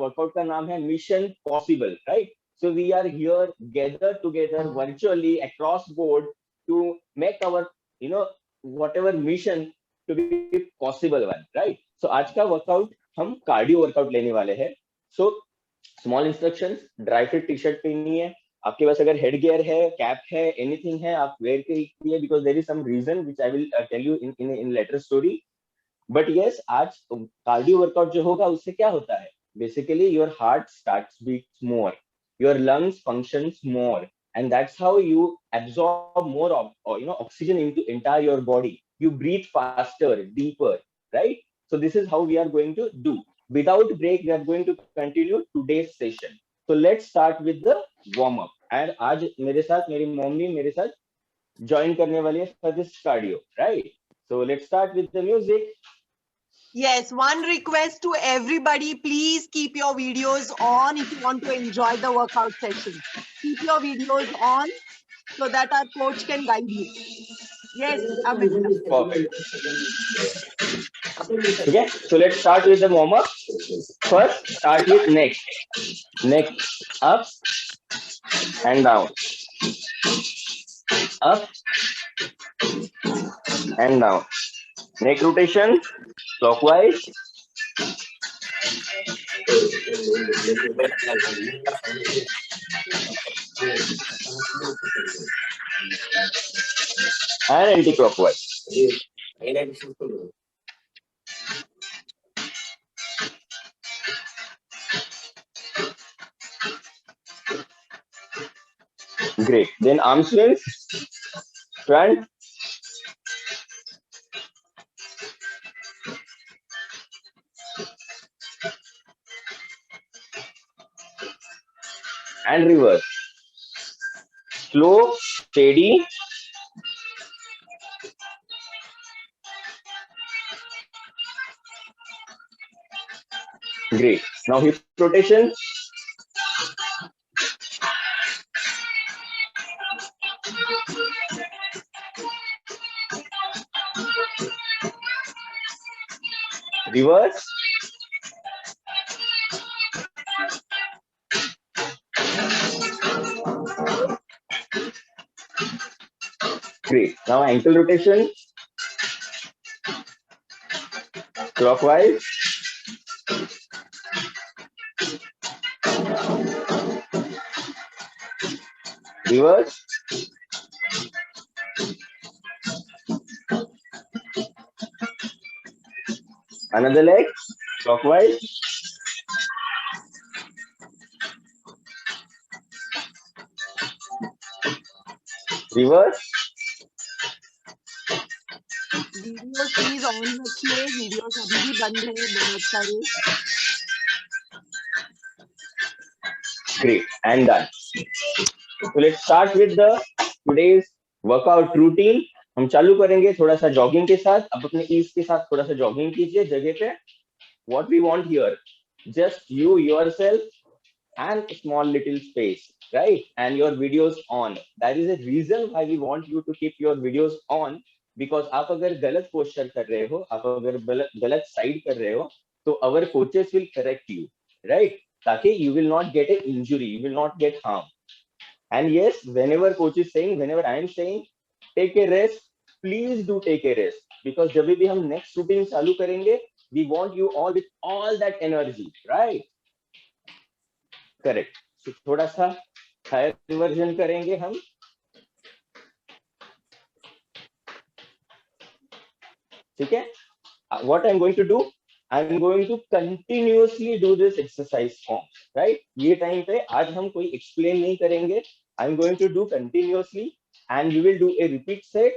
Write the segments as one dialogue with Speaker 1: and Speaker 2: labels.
Speaker 1: Workout का नाम है mission possible, right? So we are here gather together virtually across board to make our whatever mission to be possible one, right? So आज का workout हम cardio workout लेने वाले हैं. So small instructions, dry fit T shirt पहननी है, आपके पास अगर हेड गियर है, कैप है, एनीथिंग है, आप वेयर करिए because there is some reason which I will tell you in later story. But yes, आज कार्डियो वर्कआउट जो होगा उससे क्या होता है, basically your heart starts beats more, your lungs functions more, and that's how you absorb more of oxygen into entire your body. You breathe faster, deeper, right? So this is how we are going to do. Without break, we are going to continue today's session. So let's start with the warm up. And आज मेरे साथ मेरी mummy मेरे साथ join करने वाली है for this cardio, right? So let's start with the music.
Speaker 2: Yes, one request to everybody, please keep your videos on if you want to enjoy the workout session. Keep your videos on so that our coach can guide you. Yes, Amit.
Speaker 1: Perfect. Okay, so let's start with the warm up. First, start with neck. Neck up and down. Up and down. Neck rotation clockwise. And anti-clockwise. Great. Then arm swings, front, and reverse. Slow, steady. Great. Now hip rotation. Reverse. Great. Now ankle rotation. Clockwise. Reverse. Another leg. Clockwise. Reverse.
Speaker 2: Videos please on रखिए. Videos अभी भी बंद है बहुत सारे.
Speaker 1: Great. And done. So let's start with the today's workout routine. हम चालू करेंगे थोड़ा सा जॉगिंग के साथ. अब अपने ईज के साथ थोड़ा सा जॉगिंग कीजिए जगह पे. What we want here, just you yourself and a small little space, right? And your videos on. That is a reason why we want you to keep your videos on, because आप अगर गलत posture कर रहे हो, आप अगर गलत side कर रहे हो, तो our coaches will correct you, right? ताकि you will not get an injury, you will not get harm. And yes, whenever coach is saying, whenever I am saying, take a rest, please do take a rest, because जब भी हम next routine चालू करेंगे, we want you all with all that energy, right? Correct. So थोड़ा सा higher version करेंगे हम. ठीक है? What I'm going to do, I'm going to continuously do this exercise form, right? ये टाइम पे आज हम कोई explain नहीं करेंगे. I'm going to do continuously and we will do a repeat set.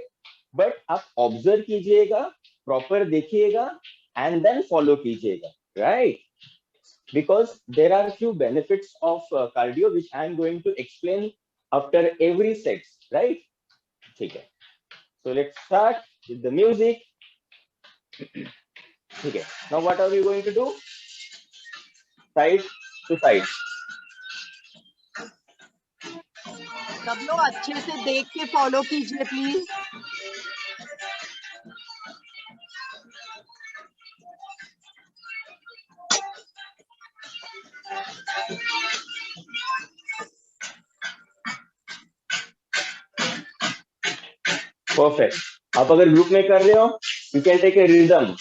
Speaker 1: But आप observe कीजिएगा, proper देखिएगा and then follow कीजिएगा, right? Because there are few benefits of cardio which I am going to explain after every set, right? ठीक है. So let's start with the music. ठीक है. Now what are we going to do? Side to side.
Speaker 2: सब लोग अच्छे से देख के फॉलो कीजिए प्लीज.
Speaker 1: Perfect. आप अगर ग्रुप में कर रहे हो, you can take a rhythm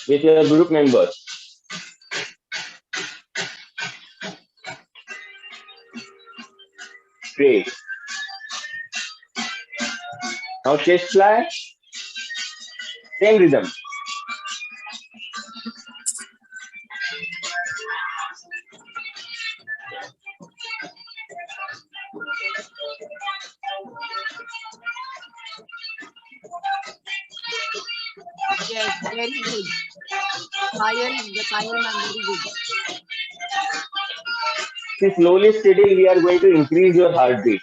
Speaker 1: with your group members. Great. Now chest fly, same rhythm.
Speaker 2: Yes, very good. The Payal ma'am, very good.
Speaker 1: See, slowly, steadily, we are going to increase your heartbeat,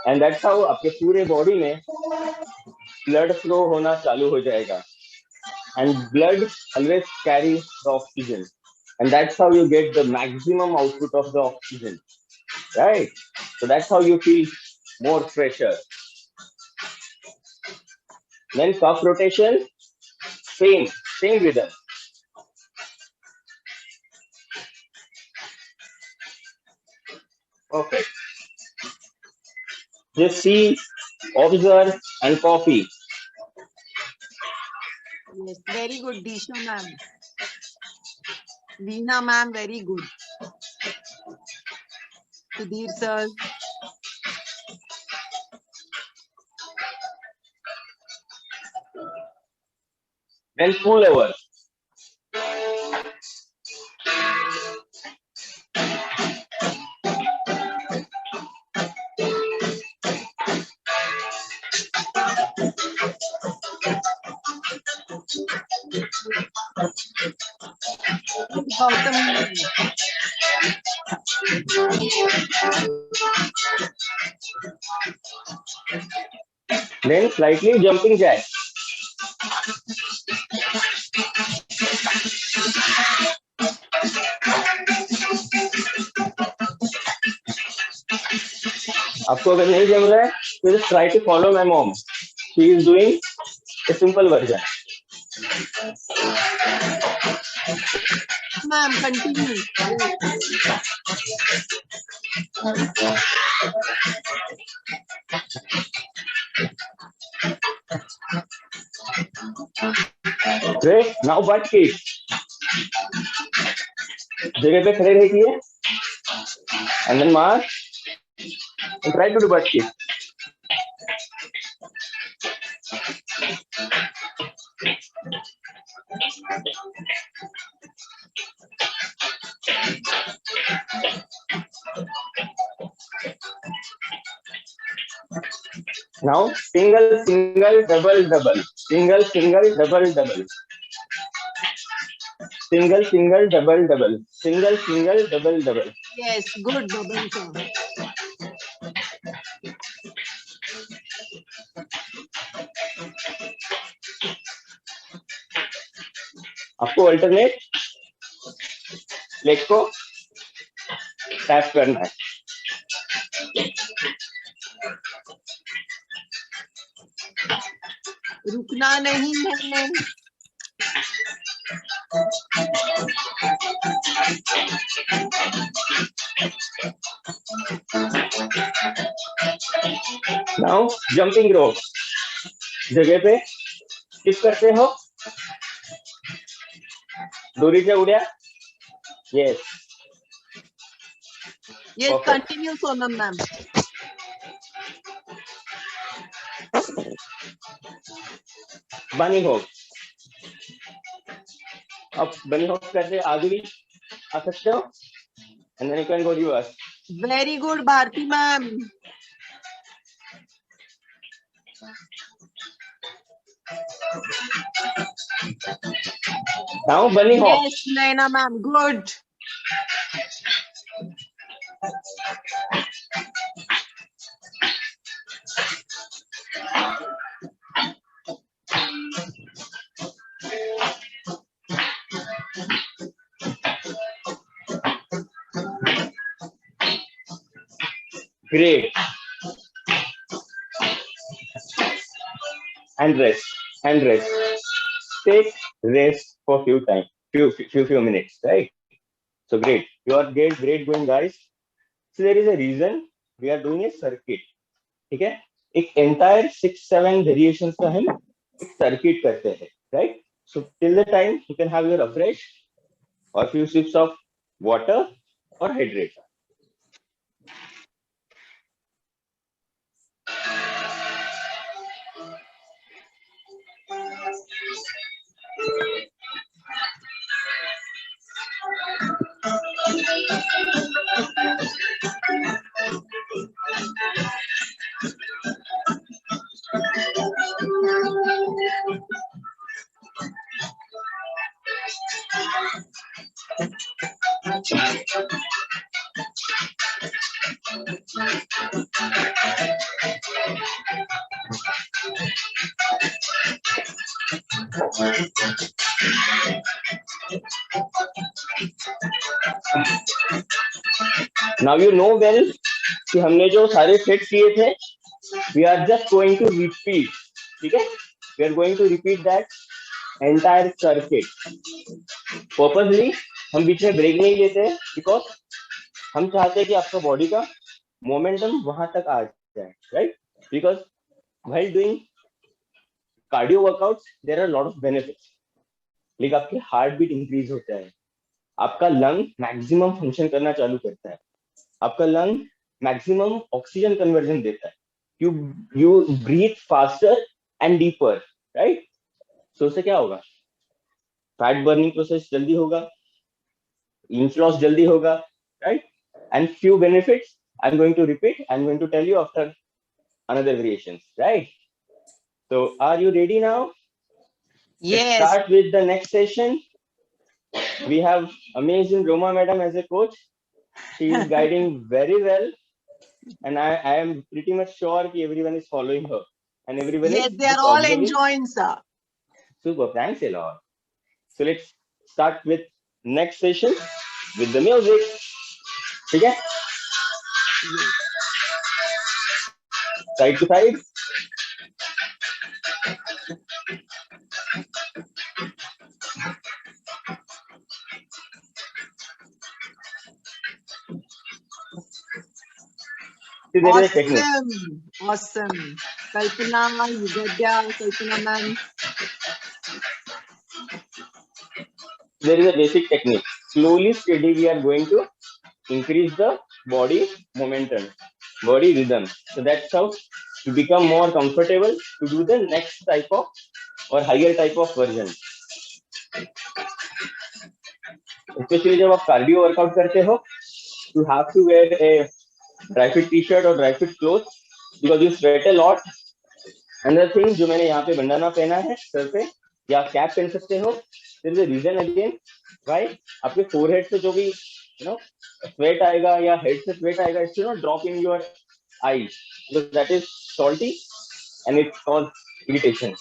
Speaker 1: and that's how आपके पूरे body में blood flow होना चालू हो जाएगा. And blood always carries the oxygen, and that's how you get the maximum output of the oxygen, right? So that's how you feel more fresher. Then cuff rotation, same, same rhythm. Okay. Just see, observe, and copy.
Speaker 2: Yes, very good, Disha ma'am. Veena ma'am, very good. Sudhir sir.
Speaker 1: Then pull over.
Speaker 2: Gautam ma'am.
Speaker 1: Then slightly jumping jack. आपको अगर नहीं जम रहा है तो just try to follow my mom. She is doing a simple version.
Speaker 2: Ma'am, continue.
Speaker 1: Great. Now butt kick. जगह पे खड़े रहिए. And then march. And try to do butt kick. Now single, single, double, double. Single, single, double, double. Single, single, double, double. Single, single, double, double.
Speaker 2: Yes, good, Babin sir.
Speaker 1: आपको alternate leg को tap करना है.
Speaker 2: रुकना नहीं है.
Speaker 1: Now jumping rope. जगह पे skip करते हो. दूरी से Odia. Yes.
Speaker 2: Yes,
Speaker 1: Perfect.
Speaker 2: continue, Sonam ma'am.
Speaker 1: Bunny hop. अब bunny hop करते आगे भी आ सकते हो. And then you can go reverse.
Speaker 2: Very good, Bharti ma'am.
Speaker 1: Now bunny hop.
Speaker 2: Yes, Naina ma'am, good.
Speaker 1: Great. And rest. And rest. Take rest for few minutes, right? So great. You are great going, guys. So there is a reason we are doing a circuit. Okay? एक entire 6-7 variations का हम एक circuit करते हैं, right? So till the time you can have your afresh और few sips of water or hydrate. Now you know well कि हमने जो सारे सेट किए थे, we are just going to repeat, ठीक है? We are going to repeat that entire circuit. Purposely हम बीच में ब्रेक नहीं लेते हैं because हम चाहते हैं कि आपका बॉडी का मोमेंटम वहां तक आ जाए, right? Because while doing cardio workouts there are lot of benefits. Like आपकी हार्ट बीट इंक्रीज होता है, आपका लंग मैक्सिमम फंक्शन करना चालू करता है, आपका लंग मैक्सिमम ऑक्सीजन कन्वर्जन देता है, you breathe faster and deeper, right? So उससे क्या होगा? फैट बर्निंग प्रोसेस जल्दी होगा, lymph loss जल्दी होगा, right? And few benefits I'm going to repeat, I'm going to tell you after another variations, right? So are you ready now?
Speaker 2: Yes.
Speaker 1: Let's start with the next session. We have amazing Roma madam as a coach. She is guiding very well, and I am pretty much sure that everyone is following her and everyone
Speaker 2: Yes,
Speaker 1: is
Speaker 2: they are
Speaker 1: just
Speaker 2: all
Speaker 1: observing.
Speaker 2: enjoying, sir.
Speaker 1: Super, thanks a lot. So let's start with next session with the music. Okay? Side to side. See, there is a technique.
Speaker 2: Awesome. Kalpana, Yugadya, Kalpana ma'am.
Speaker 1: There is a basic technique. Slowly, steady, we are going to increase the body momentum, body rhythm. So that's how you become more comfortable to do the next type of or higher type of version. Especially जब आप cardio workout करते हो, you have to wear a dry fit t-shirt or dry fit clothes because you sweat a lot. Another thing जो मैंने यहाँ पे बंदाना पहना है सर पे या कैप पहन सकते हो. There is a reason again why आपके forehead से जो भी sweat आएगा या head से sweat आएगा, it should not drop in your eyes because that is salty and it causes irritation.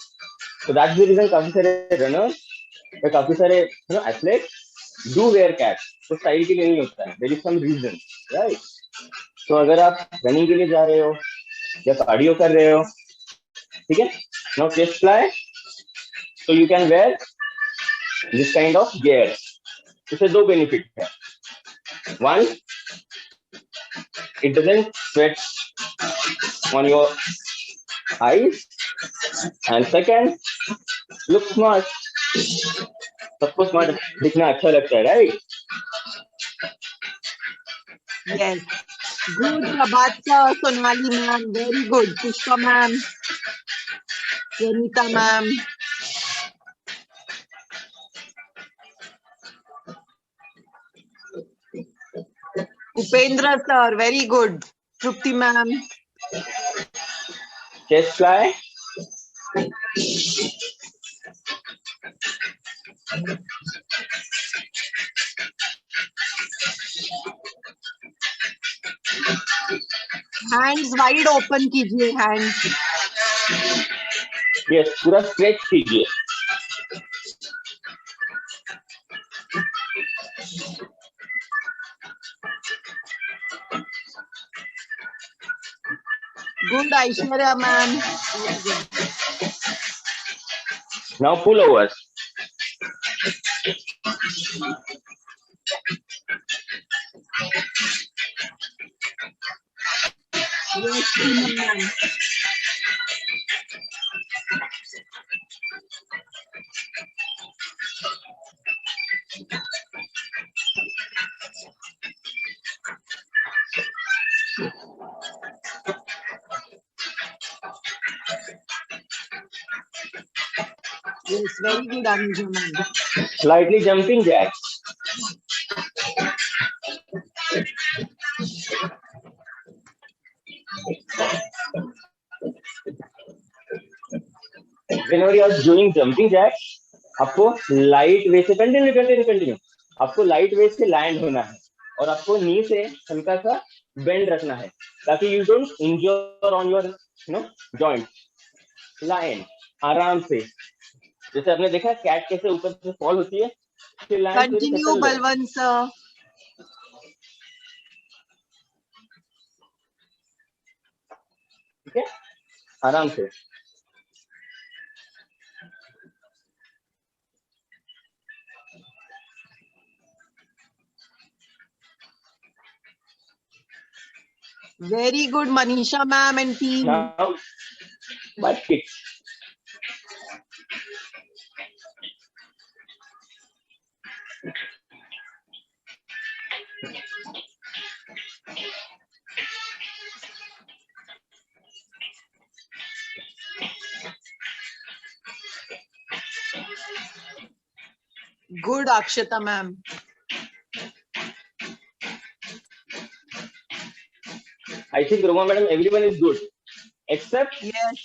Speaker 1: So that's the reason काफी सारे runners या काफी सारे athletes do wear caps. तो स्टाइल के लिए नहीं होता है. There is some reason, right? तो अगर आप रनिंग के लिए जा रहे हो या कार्डियो कर रहे हो, ठीक है? Now chest fly. So you can wear this kind of gear. इससे दो बेनिफिट है. One, it doesn't sweat on your eyes, and second, look smart. सबको स्मार्ट दिखना अच्छा लगता है, right?
Speaker 2: Yes. Good, Prabhat sir, Sonali ma'am, very good. Pushpa ma'am, Renita ma'am. Upendra sir, very good. Trupti ma'am.
Speaker 1: Chest fly.
Speaker 2: Hands wide open कीजिए, hands.
Speaker 1: Yes, पूरा stretch कीजिए.
Speaker 2: Good, Aishwarya ma'am.
Speaker 1: Now pull overs.
Speaker 2: Yes, ma'am. Yes, very good, Anuja ma'am.
Speaker 1: Slightly jumping jack. Whenever you are doing jumping jack, आपको light वे से continue आपको light वे से land होना है और आपको नी से हल्का सा बेंड रखना है ताकि you don't injure on your joint. Line आराम से, जैसे आपने देखा कैट कैसे ऊपर से फॉल होती है,
Speaker 2: Continue, Balwant sir.
Speaker 1: ठीक है, आराम से।
Speaker 2: Very good, Manisha ma'am and team.
Speaker 1: Now, butt kicks.
Speaker 2: Good, Akshata ma'am.
Speaker 1: I think Roma madam, everyone is good except
Speaker 2: Yes.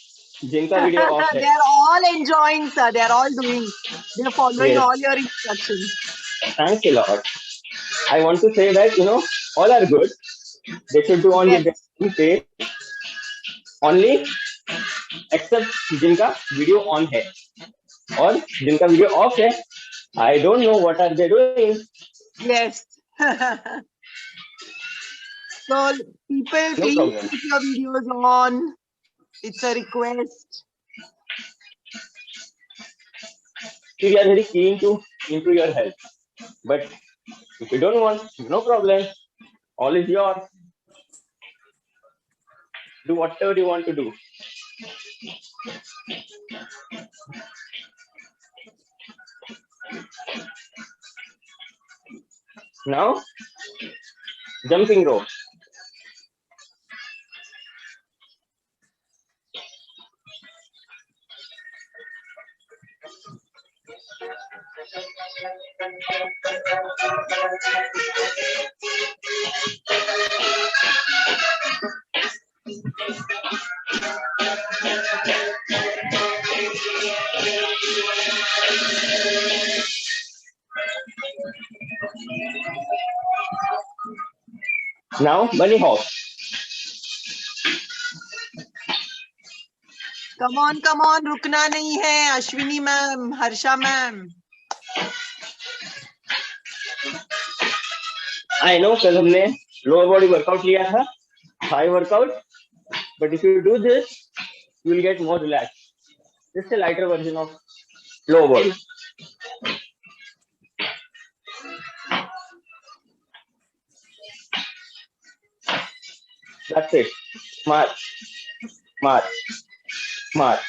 Speaker 1: जिनका वीडियो ऑफ है।
Speaker 2: They are all enjoying, sir. They are all doing. They are following
Speaker 1: Yes.
Speaker 2: all your instructions.
Speaker 1: Thanks a lot. I want to say that all are good. They should do on
Speaker 2: Yes.
Speaker 1: the pace only, except जिनका video on है और जिनका video of है, I don't know what are they doing.
Speaker 2: Yes. So people,
Speaker 1: No
Speaker 2: please
Speaker 1: problem.
Speaker 2: keep your videos on. It's a request.
Speaker 1: We are very keen to improve your health, but if you don't want, no problem. All is yours. Do whatever you want to do. Now, jumping rope. Now, bunny hop.
Speaker 2: Come on, रुकना नहीं है. Ashwini ma'am, Harsha ma'am.
Speaker 1: I know कल हमने lower body workout लिया था, high workout, but if you do this, you will get more relaxed. Just a lighter version of lower body. That's it. March, march, march.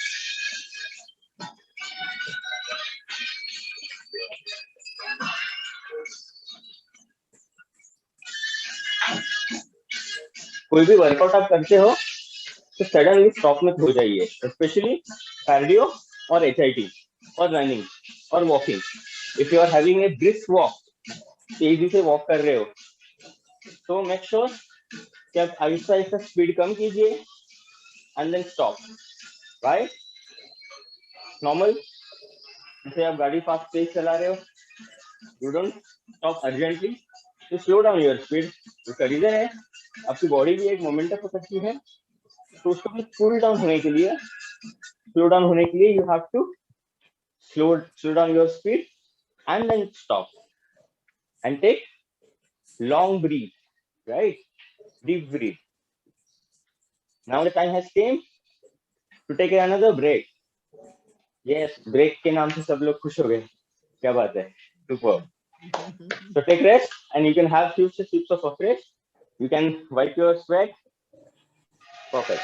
Speaker 1: कोई भी workout आप करते हो तो सडनली स्टॉप मत हो जाइए, स्पेशली कार्डियो और HIIT और रनिंग और walking. If you are having a brisk walk, तेजी से वॉक कर रहे हो, तो मेक श्योर कि आप आहिस्ता आहिस्ता स्पीड कम कीजिए and then stop. Right, normal जैसे आप गाड़ी फास्ट तेज चला रहे हो, you don't stop urgently, to slow down your speed. उसका रीजन है आपकी बॉडी भी एक मोमेंटम पकड़ती है, तो उसको भी कूल डाउन होने के लिए, स्लो डाउन होने के लिए you have to slow down your speed and then stop and take long breath, right? Deep breath. Now the time has came to take another break. Yes, break के नाम से सब लोग खुश हो गए, क्या बात है, superb. So take rest and you can have few sips of fresh. You can wipe your sweat. Perfect.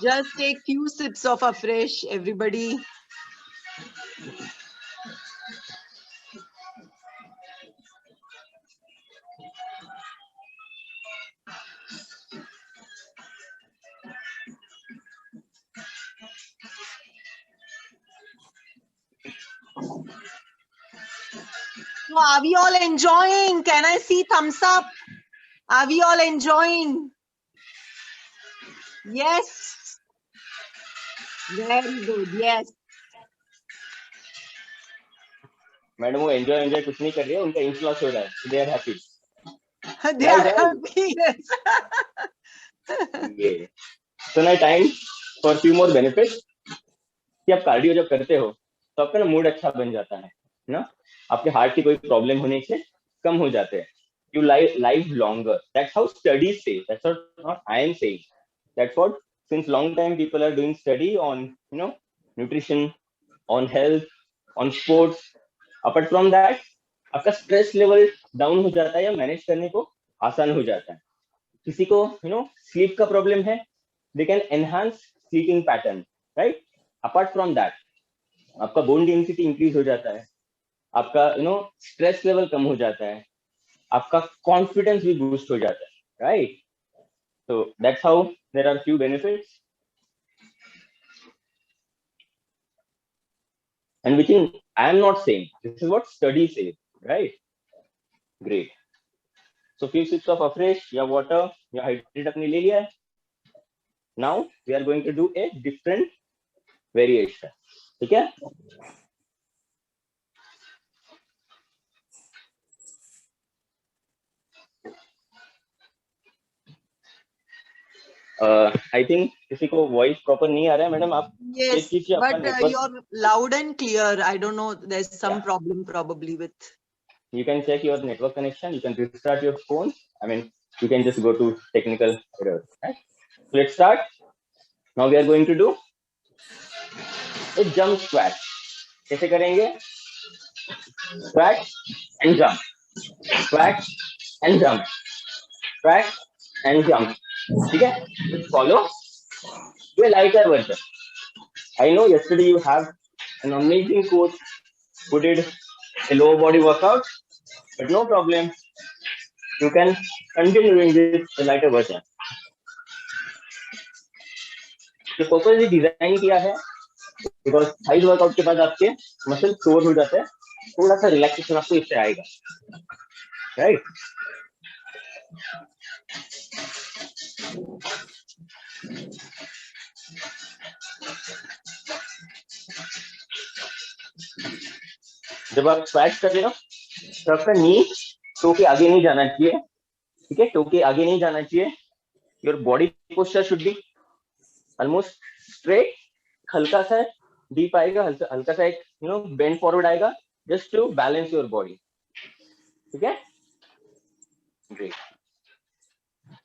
Speaker 2: Just take few sips of a fresh, everybody. So are we all enjoying? Can I see thumbs up? Are we all enjoying? Yes. Very good. Yes.
Speaker 1: Madam वो enjoy कुछ नहीं कर रही है, उनका inch loss हो रहा है, they are happy.
Speaker 2: They are happy. Yes.
Speaker 1: Yeah. So now time for few more benefits. कि आप कार्डियो जब करते हो तो आपका ना मूड अच्छा बन जाता है ना, आपके हार्ट की कोई प्रॉब्लम होने से कम हो जाते हैं. You live longer. That's how studies say. That's not I am saying. That's what since long time people are doing study on nutrition, on health, on sports. Apart from that, आपका stress level down हो जाता है या manage करने को आसान हो जाता है. किसी को स्लीप का प्रॉब्लम है, they can enhance sleeping pattern, right? Apart from that, आपका बोन डेंसिटी इंक्रीज हो जाता है, आपका स्ट्रेस लेवल कम हो जाता है, आपका कॉन्फिडेंस भी बूस्ट हो जाता है, right? So that's how there are few benefits, and which I am not saying, this is what studies say, right? Great. So few sips of afresh या water या hydrate अपने ले लिया है. Now we are going to do a different variation. ठीक है? I think किसी को voice proper नहीं आ रहा है, मैडम आप
Speaker 2: Yes,
Speaker 1: कीजिए आपका
Speaker 2: but
Speaker 1: network.
Speaker 2: you're loud and clear. I don't know. There's some
Speaker 1: Yeah.
Speaker 2: problem probably with.
Speaker 1: You can check your network connection. You can restart your phone. I mean, you can just go to technical error. Right? So let's start. Now we are going to do a jump squat. कैसे करेंगे? Squat and jump. Squat and jump. Squat and jump. ठीक है? Just follow. Do a lighter version. I know yesterday you have an amazing coach who did a lower body workout, but no problem. You can continue doing this a lighter version. तो purposely design किया है because thighs workout के बाद आपके muscle सोर हो जाते हैं, थोड़ा सा रिलैक्सेशन आपको इससे आएगा, राइट? जब आप स्क्वैट कर रहे हो तो आपका नी टो के आगे नहीं जाना चाहिए, ठीक है? टो के आगे नहीं जाना चाहिए. Your body posture should be almost straight, हल्का सा डीप आएगा, हल्का सा एक बेंड फॉरवर्ड आएगा, just to balance your body. ठीक है? Great.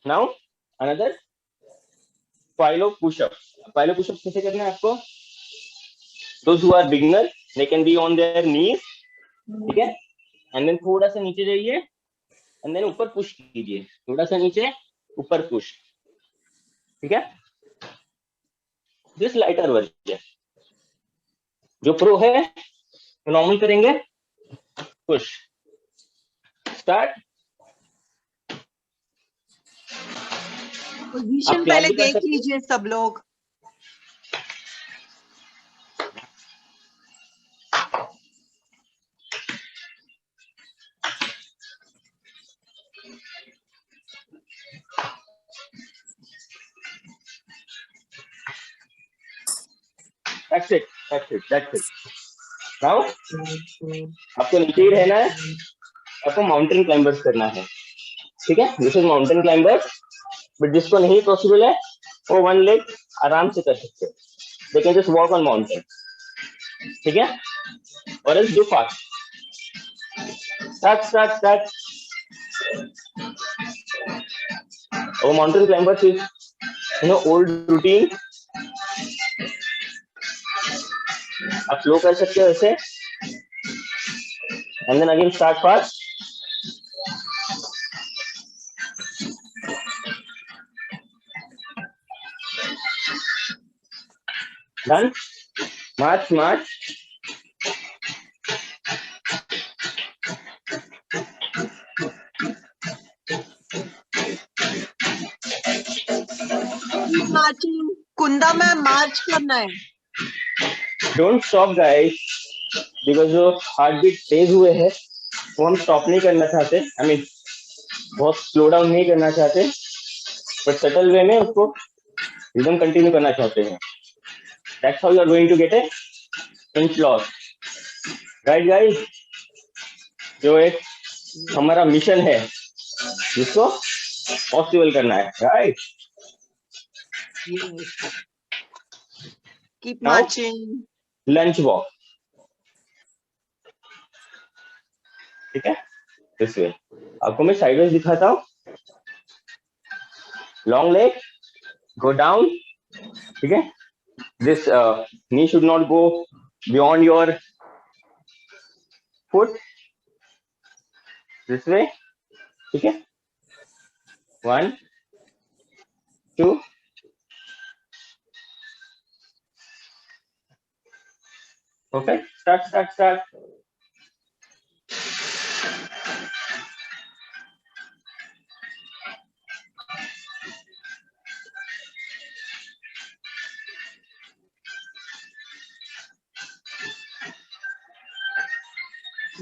Speaker 1: Now another plyo pushups. Plyo pushups कैसे करना है आपको? Those who are beginner they can be on their knees, ठीक है? एंड देन थोड़ा सा नीचे जाइए एंड देन ऊपर पुश कीजिए, थोड़ा सा नीचे ऊपर पुश, ठीक है? This lighter version. जो प्रो है नॉर्मल करेंगे, पुश, स्टार्ट.
Speaker 2: पोजीशन पहले देख लीजिए सब लोग.
Speaker 1: That's it. Now आपको नीचे ही रहना है, आपको माउंटेन क्लाइंबर्स करना है, ठीक है? This is mountain climbers, but जिसको नहीं पॉसिबल है वो वन लेग आराम से कर सकते हैं. They can just walk on mountain, ठीक है? और एल्स डू फास्ट. स्टार्ट. वो mountain climbers is old routine. आप स्लो कर सकते हो ऐसे, and then again start fast. Done. March.
Speaker 2: Marching. Kunda ma'am march करना है.
Speaker 1: डोंट स्टॉप गाइस, बिकॉज जो हार्ट बीट तेज हुए हैं वो हम स्टॉप नहीं करना चाहते, आई मीन बहुत स्लो डाउन नहीं करना चाहते, बट सटल वे में उसको रिदम कंटिन्यू करना चाहते हैं. That's how you are going to get a inch loss, right guys. जो एक हमारा मिशन है जिसको पॉसिबल करना है, right.
Speaker 2: Yes. Keep
Speaker 1: now
Speaker 2: marching.
Speaker 1: Lunge walk, ठीक है. दिस वे आपको मैं साइडवेज दिखाता हूँ. लॉन्ग लेग, गो डाउन, ठीक है. This knee should not go beyond your foot, this way, ठीक है. 1 2 perfect. Start.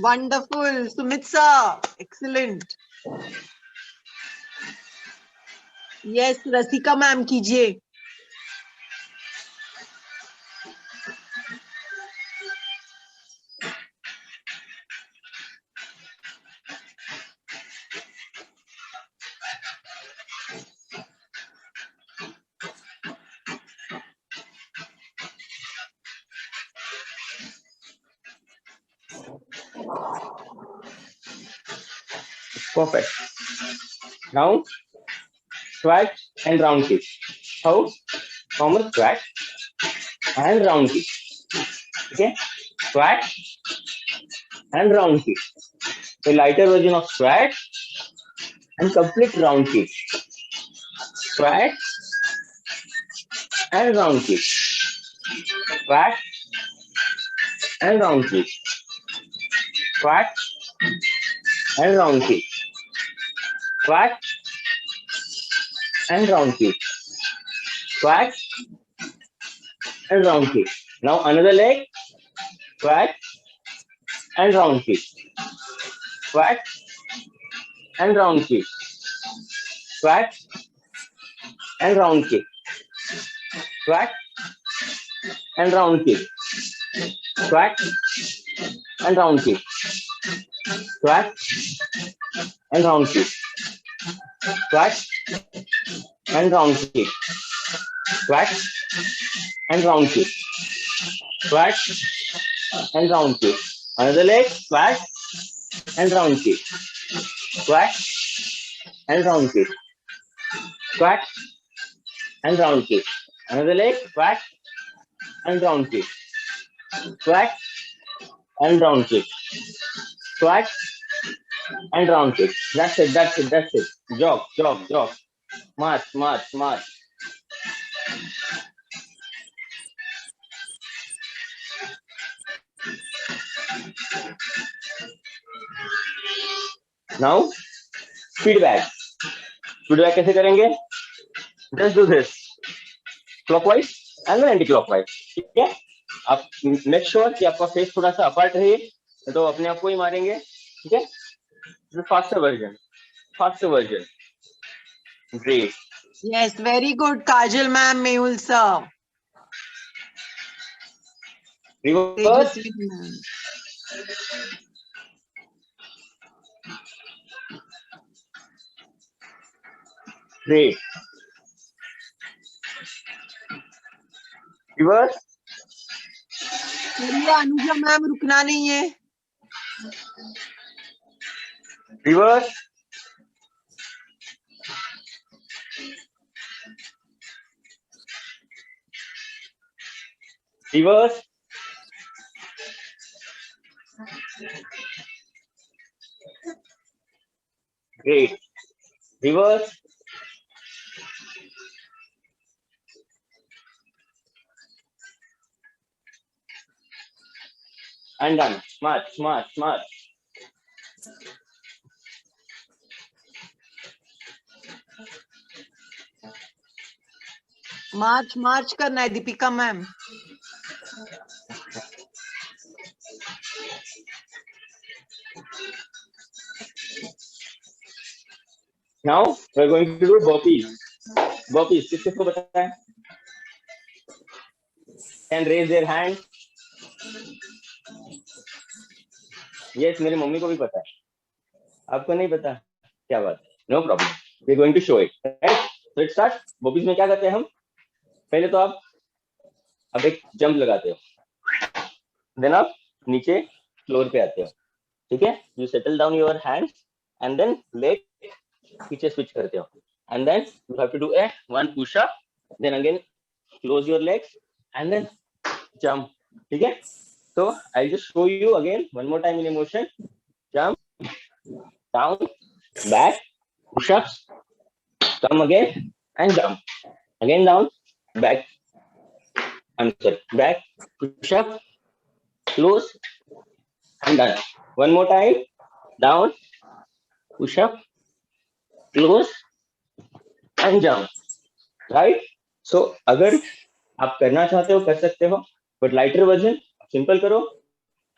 Speaker 2: Wonderful. Sumit sir. Excellent. Yes, Rasika ma'am कीजिए.
Speaker 1: Perfect. Now squat and round kick. How? Common squat and round kick, okay. Squat and round kick, a lighter version of squat and complete round kick. Squat and round kick, squat and round kick, squat and round kick, squat and round kick, squat and round kick. Now another leg, squat and round kick, squat and round kick, squat and round kick, squat and round kick, squat and round kick, squat and round kick, squat and round kick, squat and round kick, squat and round kick. Another leg, squat and round kick, squat and round kick, squat and round kick. Another leg, squat and round kick, squat and round kick, squat and round kick. That's it. Jog. March. Now feedback कैसे करेंगे? Just do this clockwise and then anti-clockwise, ठीक है. आप make sure कि आपका face थोड़ा सा apart रहे, तो अपने आप को ही मारेंगे, ठीक है. Faster version. Great.
Speaker 2: Yes, very good. Kajal ma'am, Mehul sir.
Speaker 1: Reverse.
Speaker 2: Tejasvi ma'am.
Speaker 1: Great. Reverse.
Speaker 2: चलिए अनुजा मैम, रुकना नहीं है.
Speaker 1: Reverse. Reverse. Great. Reverse. And done. March.
Speaker 2: मार्च करना है Deepika ma'am.
Speaker 1: Now we're going to do burpees. Burpees. किसको पता है? Can raise their hand. Yes, मेरी मम्मी को भी पता है. आपको नहीं पता? क्या बात? No problem. We're going to show it. Right? So let's start. Burpees में क्या करते हैं हम? पहले तो आप अब एक जंप लगाते हो. Then आप नीचे फ्लोर पे आते हो. ठीक है? You settle down your hands and then leg पीछे switch करते हो. And then you have to do a one push up. Then again close your legs and then jump. ठीक है? So I'll just show you again one more time in a motion. Jump, down, back, push-ups, come again and jump. Again down, back. I'm sorry, back, push-up, close and done. One more time, down, push-up, close and jump. Right? So अगर आप करना चाहते हो कर सकते हो, but lighter version simple करो.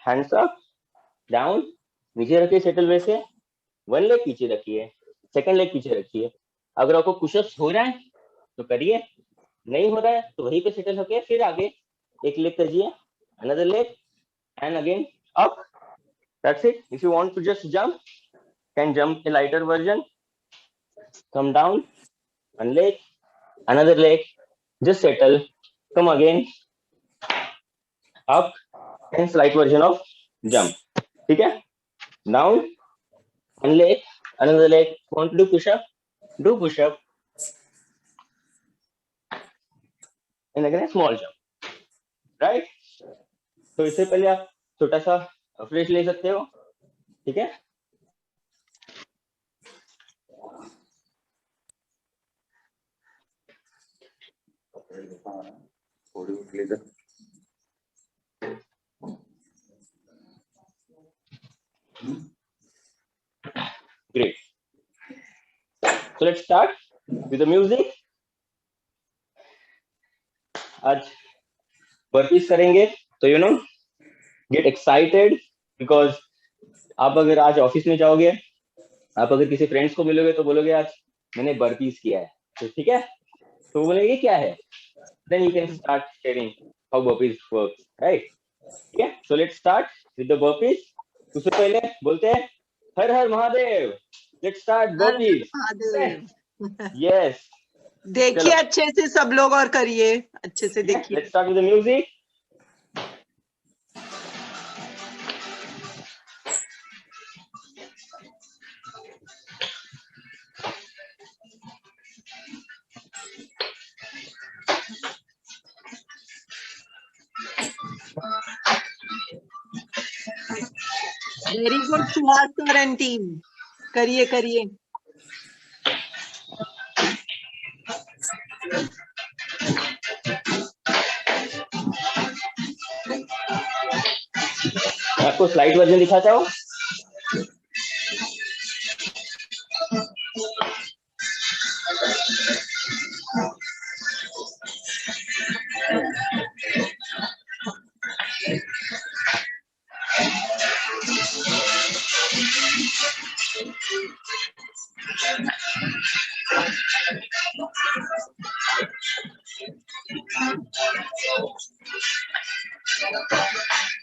Speaker 1: Hands up, down, नीचे रखिए सेटल वे से. वन लेग पीछे रखिए, सेकंड लेग पीछे रखिए. अगर आपको पुशअप्स हो रहा है तो करिए, नहीं हो रहा है तो वहीं पे सेटल होके फिर आगे एक लेग करिए, another leg and again up. That's it. If you want to just jump, can jump a lighter version. Come down, one leg, another leg, just settle, come again up and slight version of jump. ठीक है? Down, one leg, another leg. Want to do push-up? Do push-up. And again a small jump. Right? तो इससे पहले आप छोटा सा fresh ले सकते हो. ठीक है? Great. So let's start with the music. आज burpees करेंगे तो you know get excited because आप अगर आज ऑफिस में जाओगे, आप अगर किसी फ्रेंड्स को मिलोगे तो बोलोगे आज मैंने burpees किया है. तो ठीक है? तो बोलेंगे क्या है? Then you can start sharing how burpees works, right? Yeah. So let's start with the burpees. उससे पहले बोलते हैं हर हर Mahadev. Let's start burpees. Yes.
Speaker 2: देखिए अच्छे से सब लोग और करिए अच्छे से देखिए.
Speaker 1: Let's start with the music.
Speaker 2: Very good, Suhas sir and team. करिए करिए.
Speaker 1: आपको स्लाइड वर्जन दिखाता हूँ.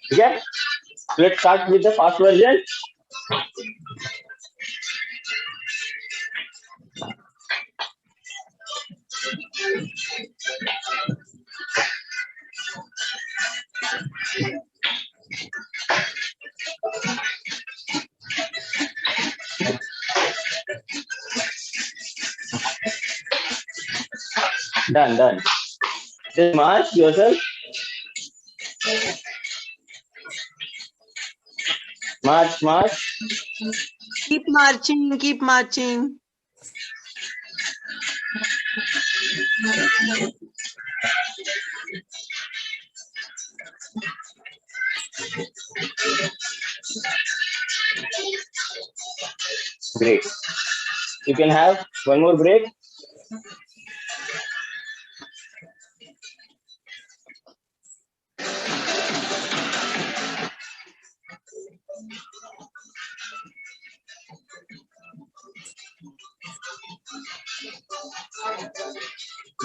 Speaker 1: ठीक है? Let's start with the fast version. Done. Just march yourself. March.
Speaker 2: Keep marching.
Speaker 1: Great. You can have one more break.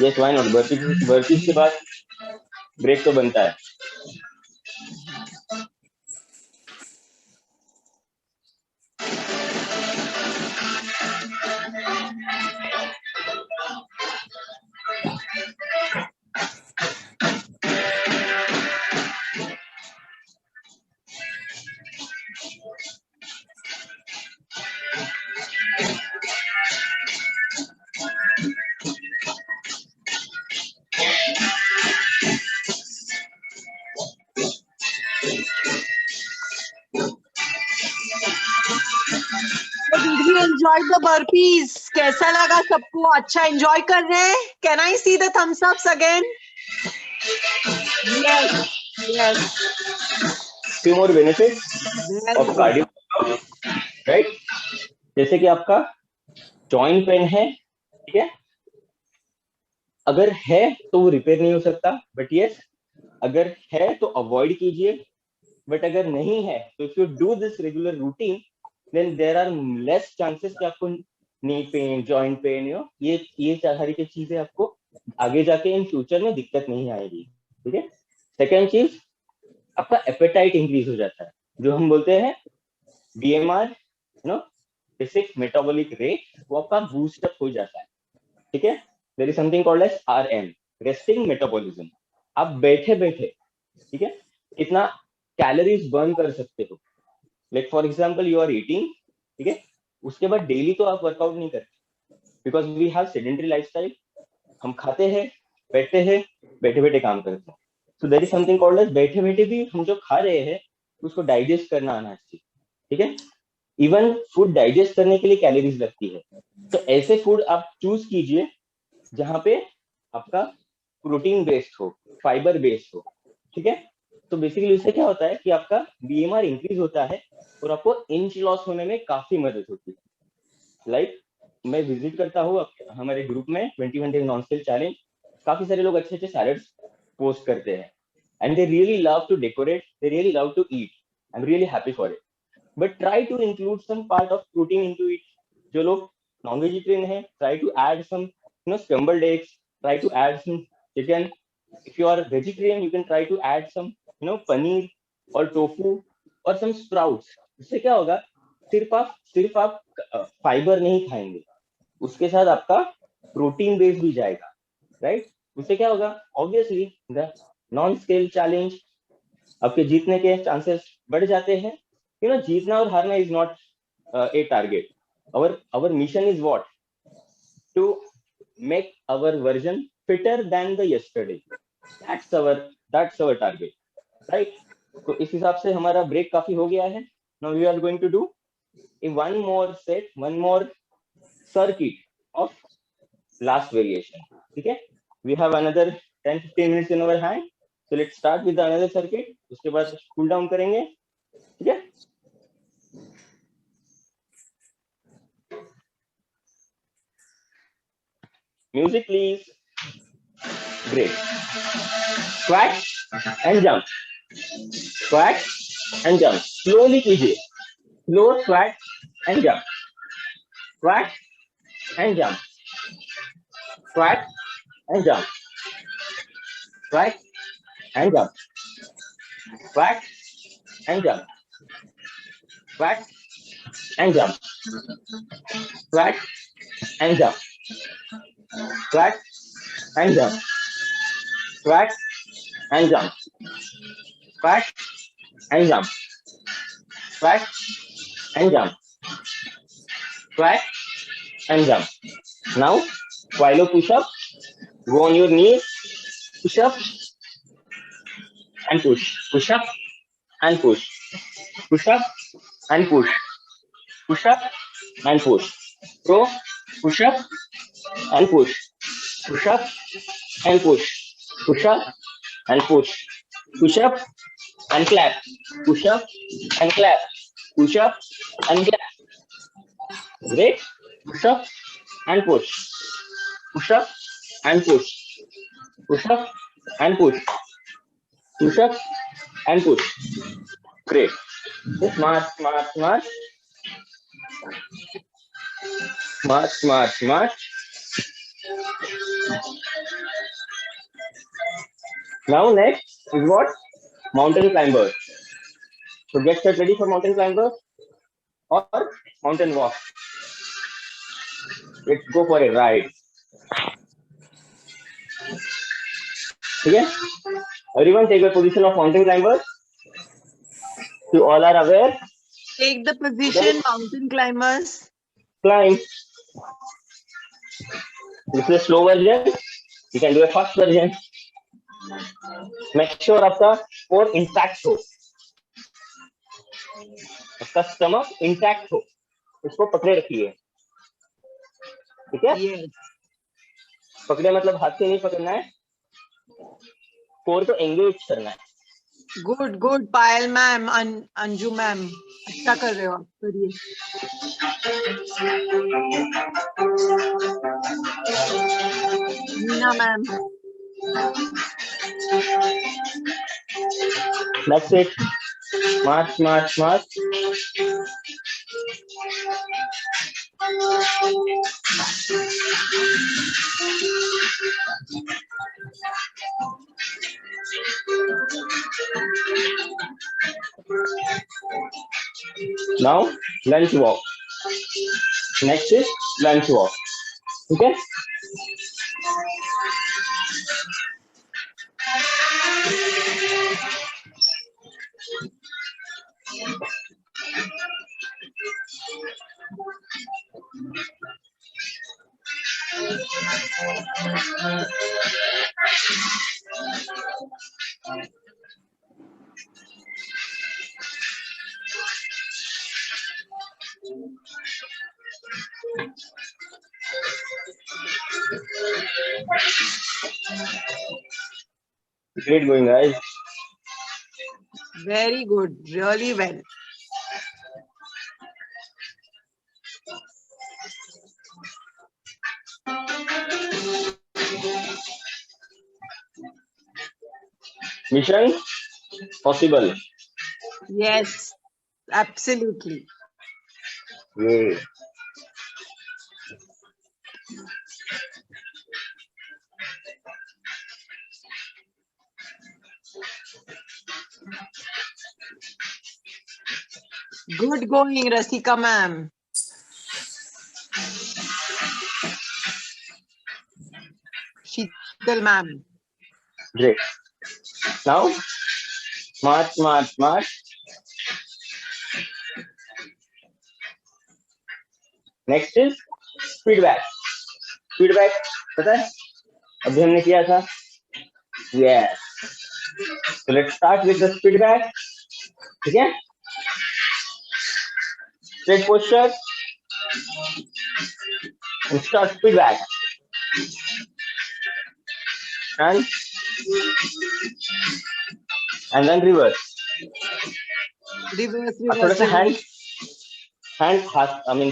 Speaker 1: Yes, why not, burpees के बाद break तो बनता है।
Speaker 2: Did we enjoy the burpees? कैसा लगा सबको? अच्छा enjoy कर रहे हैं? Can I see the thumbs ups again? Yes, yes.
Speaker 1: Few more benefits
Speaker 2: Very
Speaker 1: of
Speaker 2: good.
Speaker 1: cardio, right? जैसे कि आपका जॉइंट पेन है, ठीक है, अगर है तो वो रिपेयर नहीं हो सकता, बट यस अगर है तो अवॉइड कीजिए, बट अगर नहीं है तो if you do this regular routine then there are less chances कि आपको नी पेन, जॉइंट पेन, ये सारी की चीजें आपको आगे जाके इन फ्यूचर में दिक्कत नहीं आएगी, ठीक है। सेकेंड चीज, आपका एपेटाइट इंक्रीज हो जाता है, जो हम बोलते हैं बीएमआर, बेसिक मेटाबॉलिक रेट, वो आपका बूस्ट अप हो जाता है, ठीक है। There is something called as RM, resting metabolism. आप बैठे बैठे, ठीक है, कितना कैलोरीज बर्न कर सकते हो। Like for example you are eating, ठीक है, उसके बाद डेली तो आप वर्कआउट नहीं करते, because we have sedentary lifestyle. हम खाते हैं, बैठते हैं, बैठे बैठे काम करते हैं। So there is something called as बैठे बैठे भी हम जो खा रहे हैं उसको डाइजेस्ट करना आना चाहिए, ठीक है। इवन फूड डाइजेस्ट करने के लिए कैलोरीज लगती है, तो ऐसे फूड आप चूज कीजिए जहां पे आपका प्रोटीन बेस्ड हो, फाइबर बेस्ड हो, ठीक है। तो बेसिकली उससे क्या होता है कि आपका बीएमआर इंक्रीज होता है और आपको इंच लॉस होने में काफी मदद होती है। लाइक मैं विजिट करता हूँ हमारे ग्रुप में 21 डेज नॉन स्केल चैलेंज, काफी सारे लोग अच्छे अच्छे सैलड्स पोस्ट करते हैं and they really love to decorate, they really love to eat, I am really happy for it, but try to include some part of protein into it. जो लोग non vegetarian है, try to add some scrambled eggs, try to add some chicken. If you are vegetarian, you can try to add some paneer or tofu or some sprouts. इससे क्या होगा, सिर्फ आप fibre नहीं खाएंगे, उसके साथ आपका प्रोटीन बेस भी जाएगा, राइट। उससे क्या होगा, obviously the non scale challenge आपके जीतने के चांसेस बढ़ जाते हैं। जीतना और हारना is not a target. Our mission is what? To make our version fitter than the yesterday. That's our target, right? तो इस हिसाब से हमारा ब्रेक काफी हो गया है. Now we are going to do one more circuit of last variation. ठीक है? We have another 10-15 minutes in our hand. So let's start with another circuit. उसके बाद cool down करेंगे. ठीक है? Music please. Great. Squat and jump. Squat and jump. Slowly कीजिए. Slow squat and jump. Squat and jump. Squat and jump. Squat and jump. Squat and jump. Squat and jump. Squat and jump. Squat and jump. Squat and jump. Squat and jump. Squat and jump. Squat and jump. Now, while you push up, go on your knees, push up and push. Push up and push. Push up and push. Push up and push. So, push up and push. Push up and push. Push up and push. Push up and clap. Push up and clap. Push up and clap. Great. Push up and push. Push up and push. Push up and push. Push up and push. Great. Smart, smart, smart. Smart, smart, smart. Now next is what? Mountain climber. So get set ready for mountain climber or mountain walk. Let's go for a ride. Okay? Everyone take the position of mountain climber. You all are aware.
Speaker 2: Take the position, mountain climbers.
Speaker 1: Climb. This is a slow version. You can do a fast version. Make sure आपका core intact हो, आपका stomach intact हो, उसको पकड़े रखिए, ठीक है?
Speaker 2: Yes.
Speaker 1: पकड़े मतलब हाथ से नहीं पकड़ना है, core को engage करना है.
Speaker 2: Good, good. Payal ma'am, Anju ma'am. अच्छा कर रहे हो आप, करिए. Meena ma'am.
Speaker 1: That's it. March, march, march. Now, lunge walk. Next is lunge walk. Okay? Great going, guys.
Speaker 2: Very good. Really well.
Speaker 1: Mission possible.
Speaker 2: Yes, absolutely.
Speaker 1: Yay.
Speaker 2: Good going, Rasika ma'am. Sheetal ma'am.
Speaker 1: Great. Now, march, march, march. Next is feedback. Feedback, पता है? अभी हमने किया था. Yes. So let's start with the feedback. ठीक है? Straight posture. And start feedback. And then reverse.
Speaker 2: Reverse,
Speaker 1: अब थोड़ा
Speaker 2: reverse,
Speaker 1: सा
Speaker 2: reverse.
Speaker 1: hand हाथ, I mean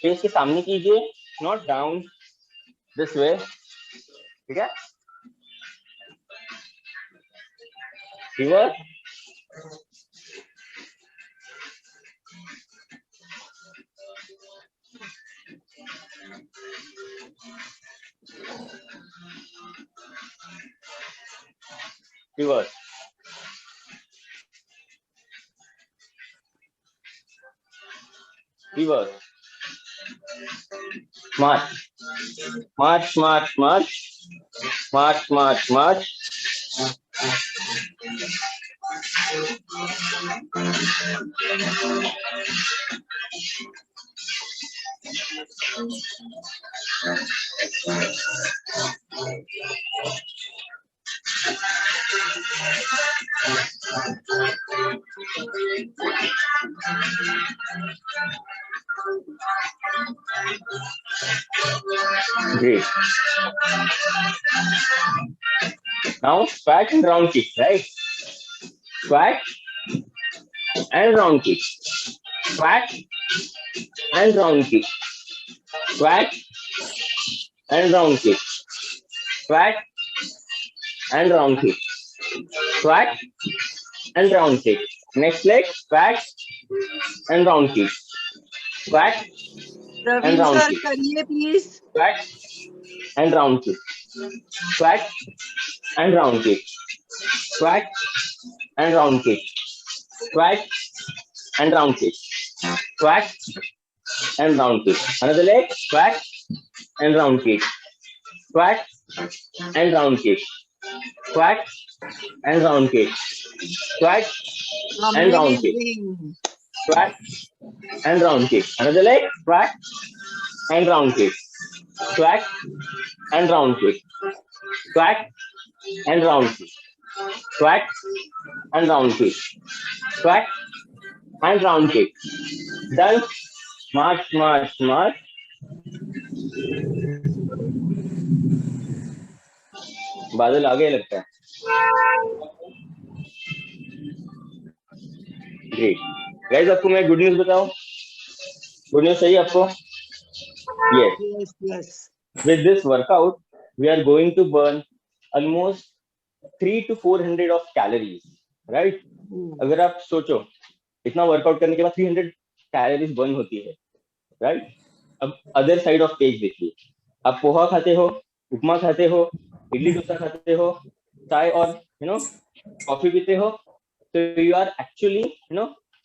Speaker 1: फेस के सामने कीजिए, not down this way. ठीक है? Reverse. Reverse. Reverse. March. March, march, march. March, march, march. Great. Now squat and round kick, right? Squat and round kick. Squat and round kick. Squat and round kick. Squat and round kick. Squat and round kick. Next leg, squat and round kick. Squat and
Speaker 2: Praveen
Speaker 1: round
Speaker 2: sir,
Speaker 1: kick.
Speaker 2: करिए please.
Speaker 1: Squat and round kick. Squat and round kick. Squat and round kick. Squat and round kick. Squat and round kick. Another leg. Squat and round kick. Squat and round kick. Squat and round kick. Squat and round kick.
Speaker 2: Amazing.
Speaker 1: Squat and round kick. Another leg. Squat and round kick. Squat and round kick. Squat and round kick. Squat and round kick. Squat and round kick. Done. March, march, march. बादल आगे लगता है. Great guys, आपको मैं good news बताऊं. Good news चाहिए आपको.
Speaker 2: Yes, yes.
Speaker 1: With this workout we are going to burn almost 3 to 400 of calories, right? अगर आप सोचो इतना वर्कआउट करने के बाद 300 कैलोरीज बर्न होती है, राइट? अब अदर साइड ऑफ पेज देखिए. आप पोहा खाते हो, उपमा खाते हो, इडली डोसा खाते हो, चाय और कॉफी पीते हो, so you are actually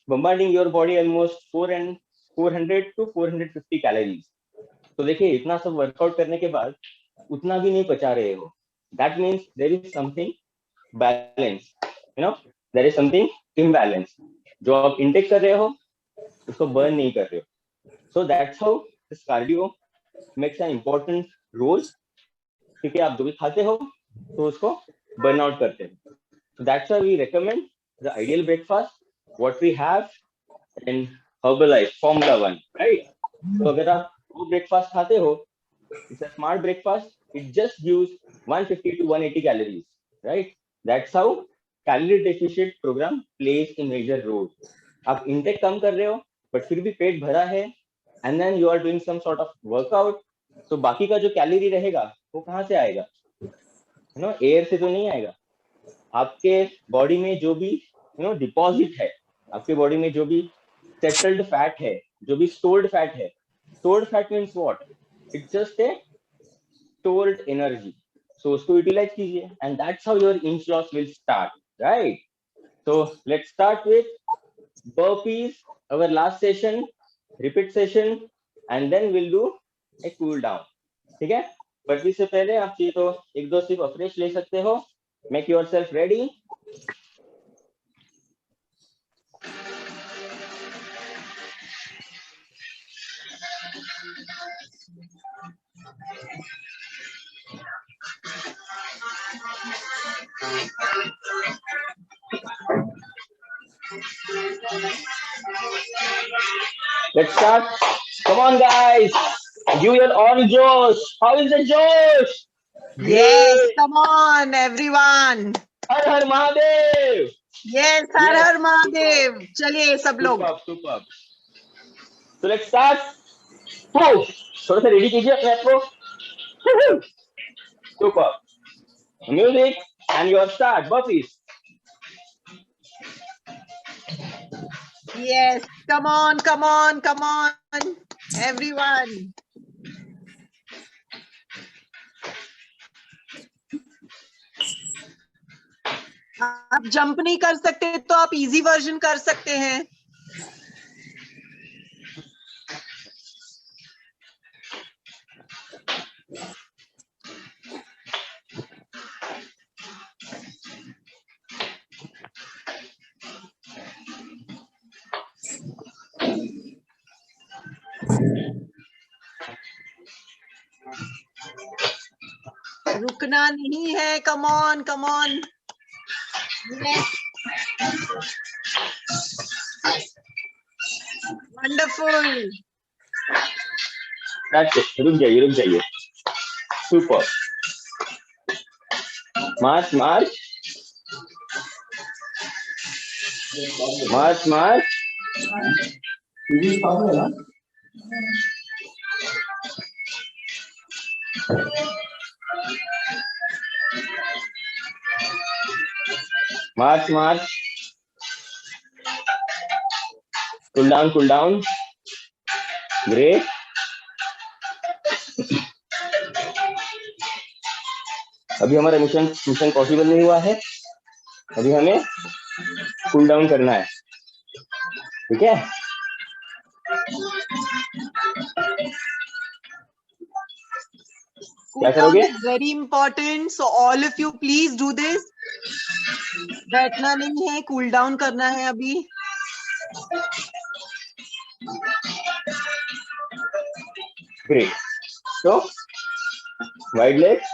Speaker 1: bombarding your body almost 400 to 450 calories. तो देखिए इतना सब वर्कआउट करने के बाद उतना भी नहीं पचा रहे हो. That means there is something balance, there is something imbalance. जो आप इंटेक कर रहे हो उसको बर्न नहीं कर रहे हो. So that's how this cardio makes an important role. क्योंकि आप जो भी खाते हो तो उसको बर्न आउट करते हो. So that's why we recommend the ideal breakfast what we have in Herbalife Formula 1, right? तो अगर आप वो ब्रेकफास्ट खाते हो, it's a smart breakfast. It just gives 150 to 180 calories, right? That's how calorie deficit program plays a major role. आप intake कम कर रहे हो बट फिर भी पेट भरा है, and then you are doing some sort of workout, तो बाकी का जो कैलोरी रहेगा वो कहाँ से आएगा? एयर से तो नहीं आएगा. आपके बॉडी में जो भी डिपॉजिट है, आपके बॉडी में जो भी सेटल्ड फैट है, जो भी स्टोर्ड फैट है. Stored fat means what? It's just a stored energy. So उसको यूटिलाइज कीजिए and that's how your inch loss will start, right? So let's start with burpees, our last session, repeat session, and then we'll do a cool down. ठीक है? burpees से पहले आप चाहिए तो एक दो सिप फ्रेश ले सकते हो. Make yourself ready. Let's start. Come on, guys. Give your all Josh. How is the Josh?
Speaker 2: Yes, come on, everyone.
Speaker 1: Har Har Mahadev.
Speaker 2: Yes, Har Har Mahadev. चलिए सब लोग.
Speaker 1: Superb. So let's start. थोड़ा सा ready कीजिए अपने आप को. Superb. Music and your start. Burpees.
Speaker 2: Yes, come on, everyone. आप जंप नहीं कर सकते तो आप इजी वर्जन कर सकते हैं. रुकना नहीं है. Come on. Yes. Wonderful.
Speaker 1: That's it. रुक जाइए. Super. March. March. March. Cool down. Great. अभी हमारा मिशन पॉसिबल नहीं हुआ है, अभी हमें कूल डाउन करना है, ठीक है। क्या
Speaker 2: Cool down
Speaker 1: करोगे?
Speaker 2: is very important, so all of you please do this. बैठना नहीं है, cool down करना है अभी.
Speaker 1: Great. So wide legs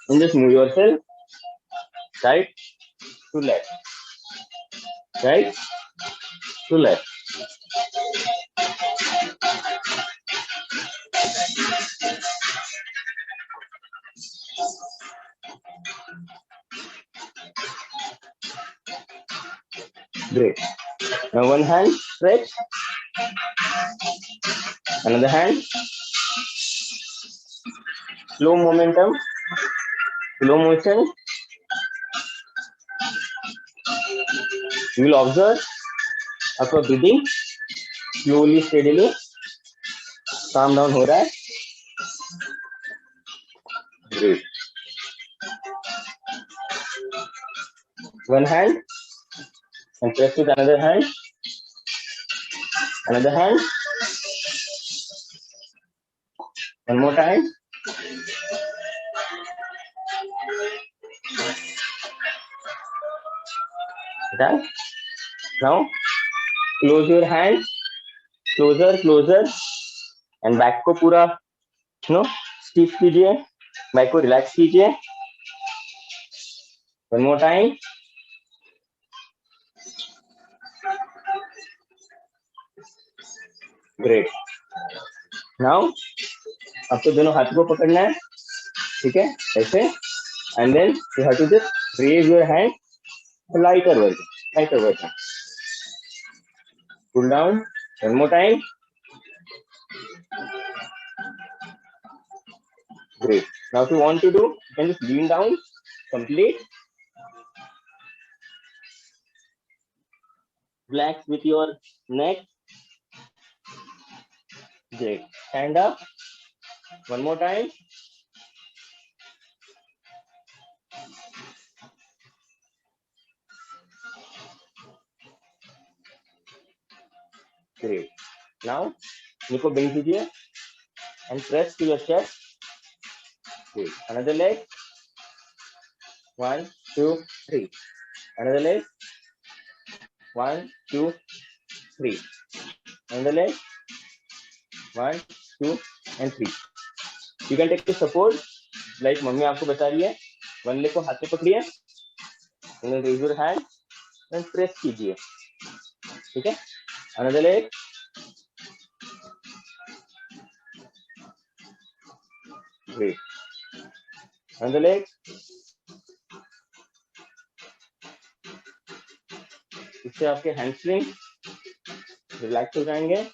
Speaker 1: and just move yourself right to left, right to left. Great. Now one hand stretch, another hand, slow momentum, slow motion. You will observe आपका breathing slowly steadily calm down हो रहा है. Great. One hand and press with another hand, another hand, one more time. Done. Now close your hand, closer and back को पूरा stiff कीजिए, back को relax कीजिए. One more time. Great. Now आपको दोनों हाथ को पकड़ना है, ठीक है, ऐसे, and then you have to just raise your hand, lighter version. Pull down. One more time. Great. Now if you want to do, you can just lean down, complete. Relax with your neck. Great. Stand up. One more time. Great. Now, knee को bend कीजिए and press to your chest. Great. Another leg. 1, 2, 3. Another leg. 1, 2, 3. Another leg. 1, 2, and 3. You can take the support like mummy आपको बता रही है. One leg को हाथ में पकड़िए, and then raise your hand and press कीजिए, ठीक है. Another leg. Great. Another leg. इससे आपके हैमस्ट्रिंग रिलैक्स हो जाएंगे.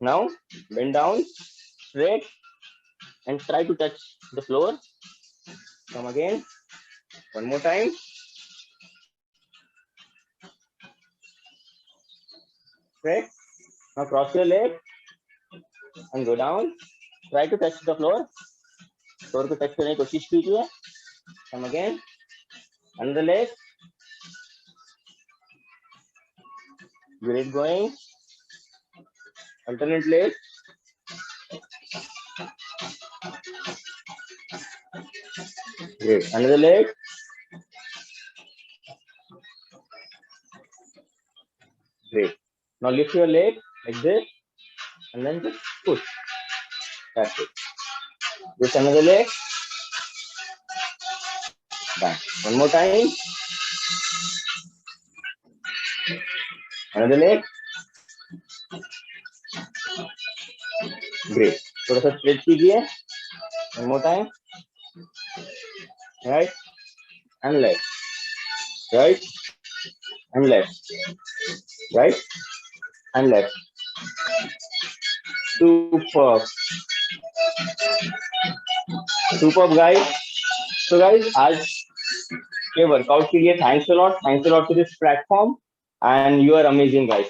Speaker 1: Now bend down straight and try to touch the floor. Come again. One more time. Straight. Now cross your leg and go down. Try to touch the floor. Floor को touch करने की कोशिश कीजिए. Come again. Another leg. Great going. Alternate leg. Great. Another leg. Great. Now lift your leg like this and then just push. That's it. Just another leg. Done. One more time. Another leg. Great. थोड़ा सा stretch कीजिए. One more time. Right and left. Right and left. Right and left. Superb. Superb guys. So guys, आज के workout के लिए thanks a lot to this platform and you are amazing guys.